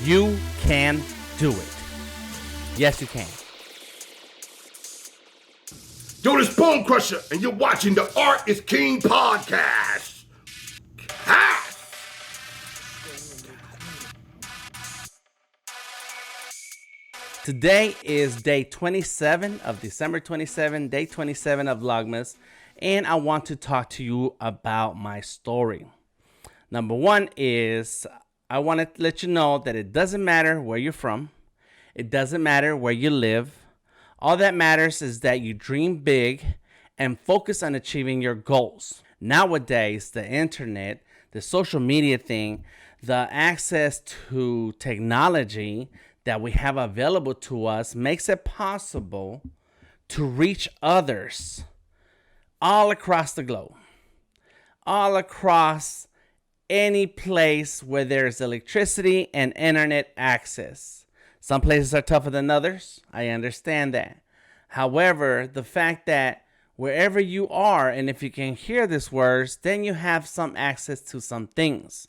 You can do it. Yes, you can. Yo, this Bone Crusher, and you're watching the Art is King podcast. Ha! Today is day 27 of December 27, day 27 of Vlogmas, and I want to talk to you about my story. Number one is I want to let you know that it doesn't matter where you're from. It doesn't matter where you live. All that matters is that you dream big and focus on achieving your goals. Nowadays, the internet, the social media thing, the access to technology that we have available to us makes it possible to reach others all across the globe, all across any place where there's electricity and internet access. Some places are tougher than others. I understand that. However, the fact that wherever you are, and if you can hear these words, then you have some access to some things.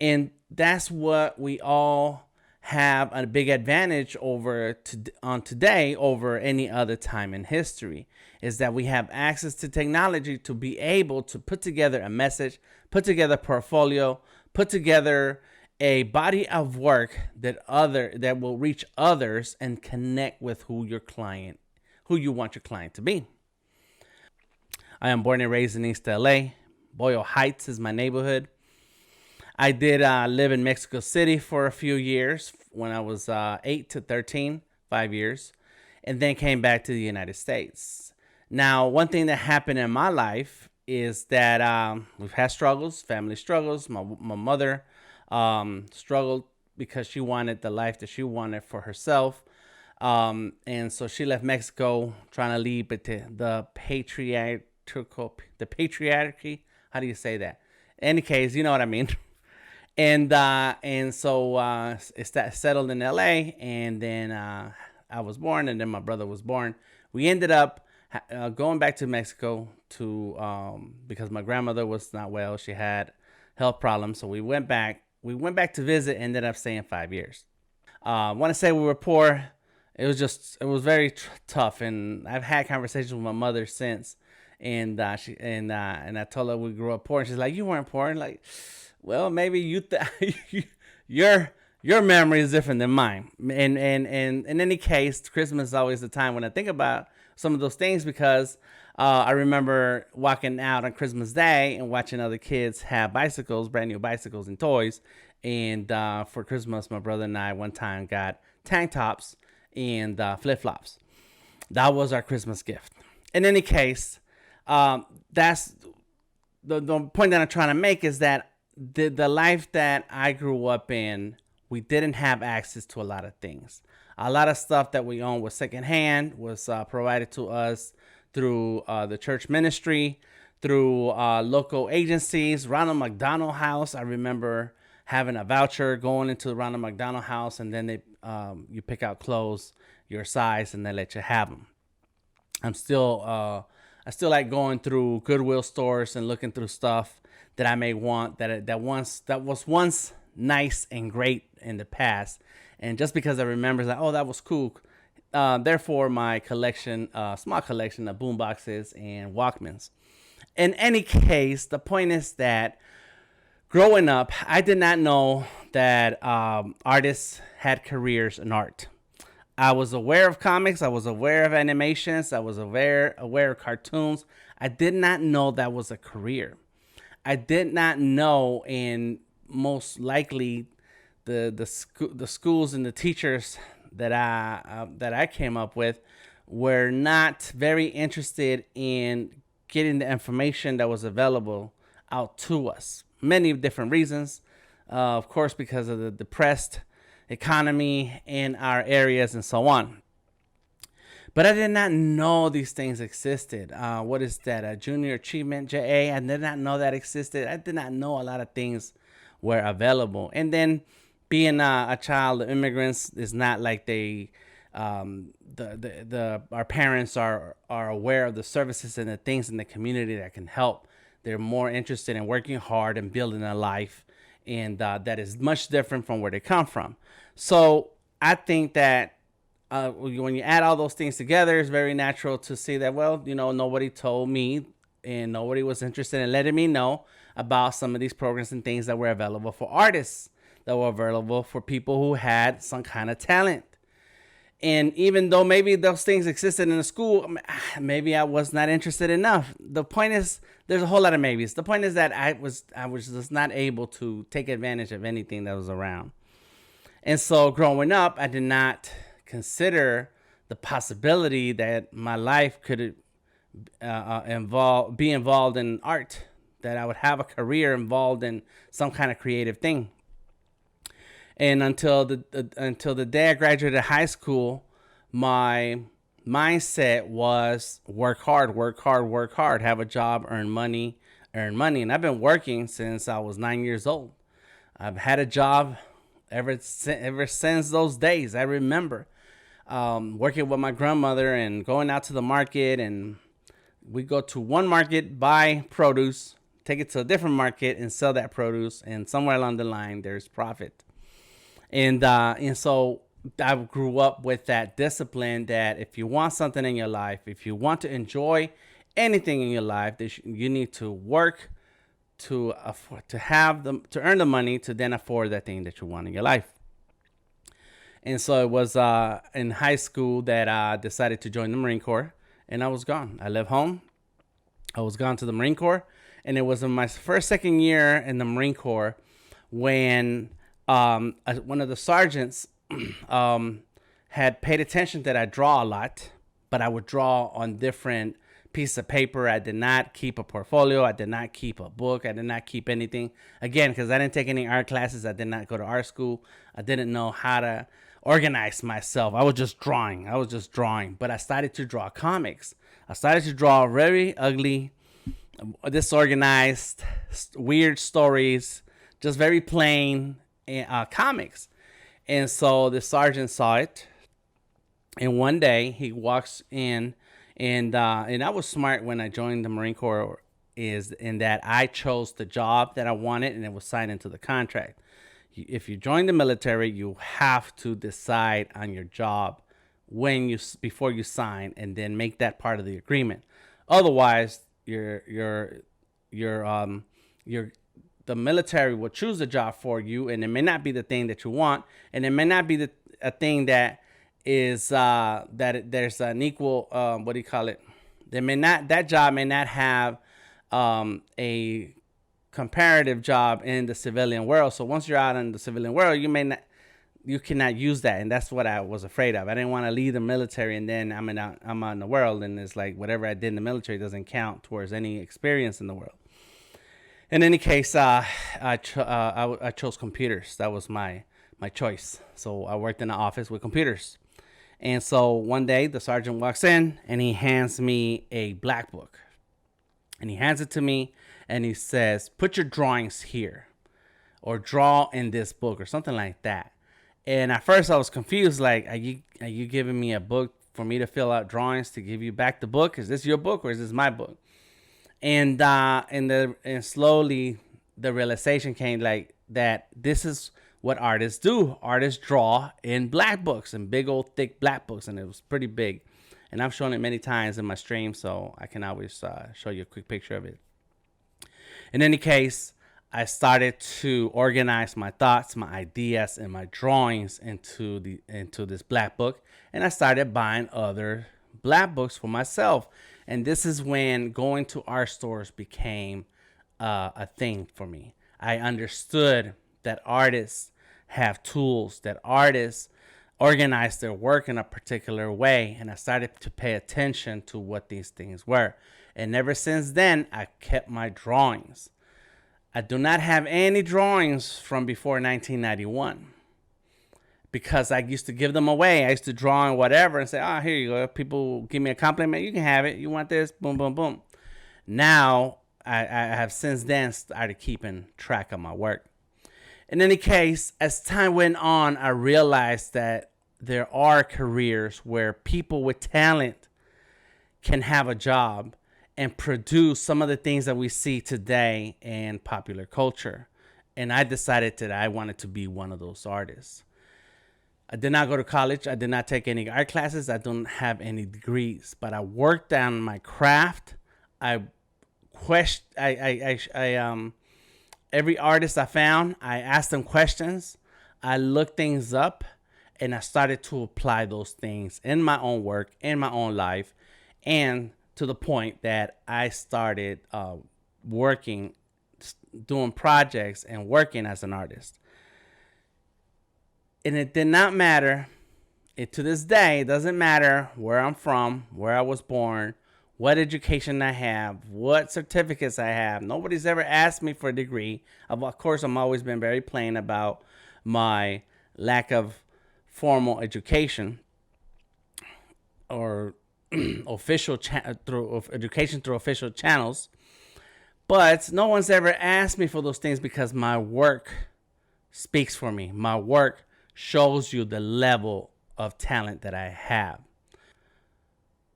And that's what we all have a big advantage on today over any other time in history, is that we have access to technology to be able to put together a message, put together a portfolio, put together a body of work that will reach others and connect with who you want your client to be. I am born and raised in East LA. Boyle Heights is my neighborhood. I did live in Mexico City for a few years when I was 8 to 13, 5 years, and then came back to the United States. Now, one thing that happened in my life is that we've had struggles, family struggles. My mother struggled because she wanted the life that she wanted for herself. And so she left Mexico trying to leave the patriarchy. How do you say that? In any case, you know what I mean. And so it's settled in LA, and then I was born, and then my brother was born. We ended up going back to Mexico because my grandmother was not well. She had health problems, so we went back. We went back to visit, ended up staying 5 years. I want to say we were poor. It was very tough, and I've had conversations with my mother since, and I told her we grew up poor, and she's like, "You weren't poor." And like, well, maybe your memory is different than mine. And in any case, Christmas is always the time when I think about some of those things, because I remember walking out on Christmas Day and watching other kids have bicycles, brand new bicycles and toys. And for Christmas, my brother and I one time got tank tops and flip-flops. That was our Christmas gift. In any case, that's the point that I'm trying to make, is that the life that I grew up in, we didn't have access to a lot of things. A lot of stuff that we owned was secondhand, was provided to us through the church ministry, through local agencies. Ronald McDonald House, I remember having a voucher, going into the Ronald McDonald House, and then you pick out clothes your size, and they let you have them. I still like going through Goodwill stores and looking through stuff that I may want that was once nice and great in the past, and just because I remember that, oh, that was cool. Therefore, my collection, small collection of boomboxes and Walkmans. In any case, the point is that growing up, I did not know that artists had careers in art. I was aware of comics. I was aware of animations. I was aware of cartoons. I did not know that was a career. I did not know, and most likely the schools and the teachers that I came up with were not very interested in getting the information that was available out to us. Many different reasons, of course, because of the depressed economy in our areas and so on. But I did not know these things existed. What is that? Junior Achievement, JA. I did not know that existed. I did not know a lot of things were available. And then being a child of immigrants is not like our parents are aware of the services and the things in the community that can help. They're more interested in working hard and building a life and that is much different from where they come from. So I think that when you add all those things together, it's very natural to see that, well, nobody told me and nobody was interested in letting me know about some of these programs and things that were available for artists, that were available for people who had some kind of talent. And even though maybe those things existed in the school, maybe I was not interested enough. The point is, there's a whole lot of maybes. The point is that I was just not able to take advantage of anything that was around. And so growing up, I did not consider the possibility that my life could be involved in art, that I would have a career involved in some kind of creative thing. And until the day I graduated high school, my mindset was work hard, work hard, work hard, have a job, earn money. And I've been working since I was 9 years old. I've had a job ever since those days. I remember working with my grandmother and going out to the market, and we go to one market, buy produce, take it to a different market and sell that produce, and somewhere along the line there's profit. And so I grew up with that discipline that if you want something in your life, if you want to enjoy anything in your life, you need to work to earn the money to then afford that thing that you want in your life. And so it was in high school that I decided to join the Marine Corps, and I was gone. I left home. I was gone to the Marine Corps, and it was in my second year in the Marine Corps when one of the sergeants had paid attention that I draw a lot, but I would draw on different pieces of paper. I did not keep a portfolio. I did not keep a book. I did not keep anything. Again, because I didn't take any art classes. I did not go to art school. I didn't know how to organize myself. I was just drawing. But I started to draw comics. I started to draw very ugly, disorganized, weird stories, just very plain comics. And so the sergeant saw it, and one day he walks in, and I was smart when I joined the Marine Corps, is in that I chose the job that I wanted, and it was signed into the contract. If you join the military, you have to decide on your job before you sign, and then make that part of the agreement. Otherwise, the military will choose a job for you, and it may not be the thing that you want, and it may not be a thing that is there's an equal that job may not have a comparative job in the civilian world. So once you're out in the civilian world, you cannot use that, and that's what I was afraid of. I didn't want to leave the military and then I'm out in the world, and it's like whatever I did in the military doesn't count towards any experience in the world. In any case, I chose computers. That was my choice. So I worked in the office with computers. And so one day the sergeant walks in and he hands me a black book. And he hands it to me and he says, "Put your drawings here," or "draw in this book," or something like that. And at first I was confused, like, are you giving me a book for me to fill out drawings to give you back the book? Is this your book or is this my book? And slowly the realization came, like, that this is what artists do. Artists draw in black books, in big old thick black books, and it was pretty big. And I've shown it many times in my stream, so I can always show you a quick picture of it. In any case, I started to organize my thoughts, my ideas, and my drawings into this black book, and I started buying other black books for myself. And this is when going to art stores became a thing for me. I understood that artists have tools, that artists organize their work in a particular way, and I started to pay attention to what these things were. And ever since then, I kept my drawings. I do not have any drawings from before 1991 because I used to give them away. I used to draw on whatever and say, "Oh, here you go. People give me a compliment. You can have it. You want this? Boom, boom, boom." Now, I have since then started keeping track of my work. In any case, as time went on, I realized that there are careers where people with talent can have a job and produce some of the things that we see today in popular culture. And I decided that I wanted to be one of those artists. I did not go to college. I did not take any art classes. I don't have any degrees, but I worked on my craft. Every artist I found, I asked them questions. I looked things up, and I started to apply those things in my own work, in my own life, and to the point that I started working, doing projects and working as an artist. And it did not matter. To this day, it doesn't matter where I'm from, where I was born, what education I have, what certificates I have. Nobody's ever asked me for a degree. Of course, I'm always been very plain about my lack of formal education or through education through official channels. But no one's ever asked me for those things because my work speaks for me. My work shows you the level of talent that I have.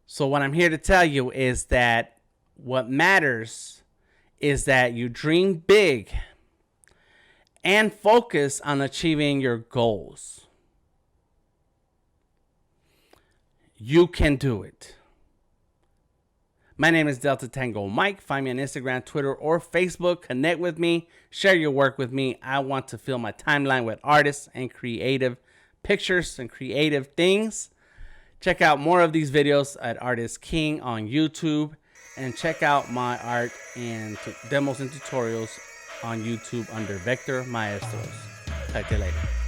So what I'm here to tell you is that what matters is that you dream big and focus on achieving your goals. You can do it. My name is Delta Tango Mike. Find me on Instagram, Twitter, or Facebook. Connect with me. Share your work with me. I want to fill my timeline with artists and creative pictures and creative things. Check out more of these videos at Artist King on YouTube. And check out my art and demos and tutorials on YouTube under Vector Maestros. Talk to you later.